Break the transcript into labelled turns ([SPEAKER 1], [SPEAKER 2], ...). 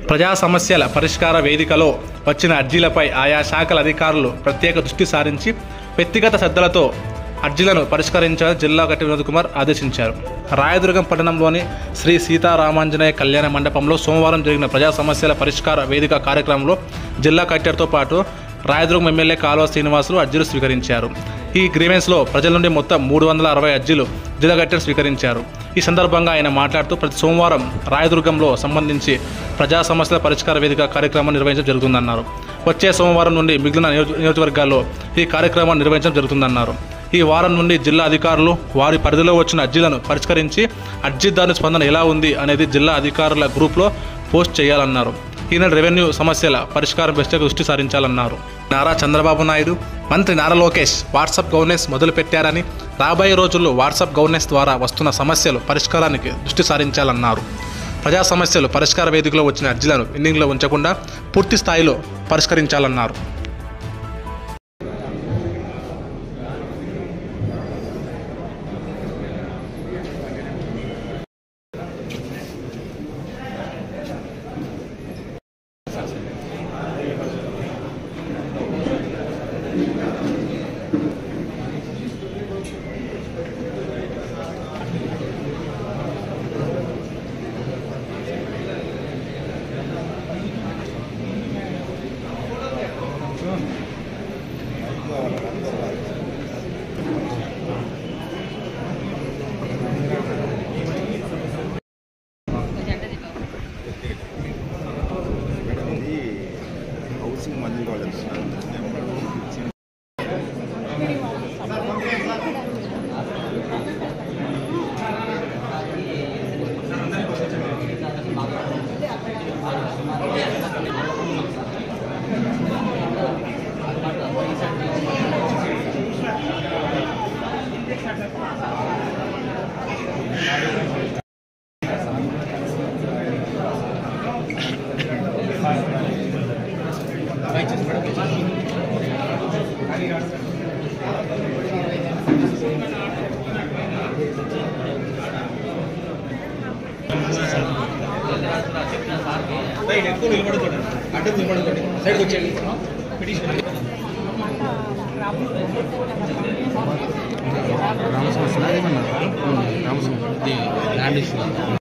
[SPEAKER 1] ప్రజా సమస్యల పరిష్కార వేదికలో వచ్చిన అర్జీలపై ఆయా శాఖల అధికారులు ప్రత్యేక దృష్టి సారించి వ్యక్తిగత శ్రద్ధలతో అర్జీలను పరిష్కరించాలని జిల్లా కలెక్టర్ వినోద్ కుమార్ ఆదేశించారు. రాయదుర్గం పట్టణంలోని శ్రీ సీతారామాంజనేయ కళ్యాణ మండపంలో సోమవారం జరిగిన ప్రజా సమస్యల పరిష్కార వేదిక కార్యక్రమంలో జిల్లా కలెక్టర్తో పాటు రాయదుర్గం ఎమ్మెల్యే కాలువ శ్రీనివాసులు అర్జీలు స్వీకరించారు. ఈ గ్రీవెన్స్లో ప్రజల నుండి మొత్తం 360 అర్జీలు జిల్లా కలెక్టర్ స్వీకరించారు. ఈ సందర్భంగా ఆయన మాట్లాడుతూ ప్రతి సోమవారం రాయదుర్గంలో సంబంధించి ప్రజా సమస్యల పరిష్కార వేదిక కార్యక్రమం నిర్వహించడం జరుగుతుందన్నారు. వచ్చే సోమవారం నుండి మిగిలిన నియోజకవర్గాల్లో ఈ కార్యక్రమాన్ని నిర్వహించడం జరుగుతుందన్నారు. ఈ వారం నుండి జిల్లా అధికారులు వారి పరిధిలో వచ్చిన అర్జీలను పరిష్కరించి అర్జీదారుని స్పందన ఎలా ఉంది అనేది జిల్లా అధికారుల గ్రూప్లో పోస్ట్ చేయాలన్నారు. ఈనాడు రెవెన్యూ సమస్యల పరిష్కారం ప్రత్యేక దృష్టి సారించాలన్నారు. నారా చంద్రబాబు నాయుడు, మంత్రి నారా లోకేష్ వాట్సాప్ గవర్నెన్స్ మొదలుపెట్టారని, రాబోయే రోజుల్లో వాట్సాప్ గవర్నెన్స్ ద్వారా వస్తున్న సమస్యలు పరిష్కారానికి దృష్టి సారించాలన్నారు. ప్రజా సమస్యలు పరిష్కార వేదికలో వచ్చిన అర్జీలను పెండింగ్లో ఉంచకుండా పూర్తి స్థాయిలో పరిష్కరించాలన్నారు.
[SPEAKER 2] Ramaswamy land issue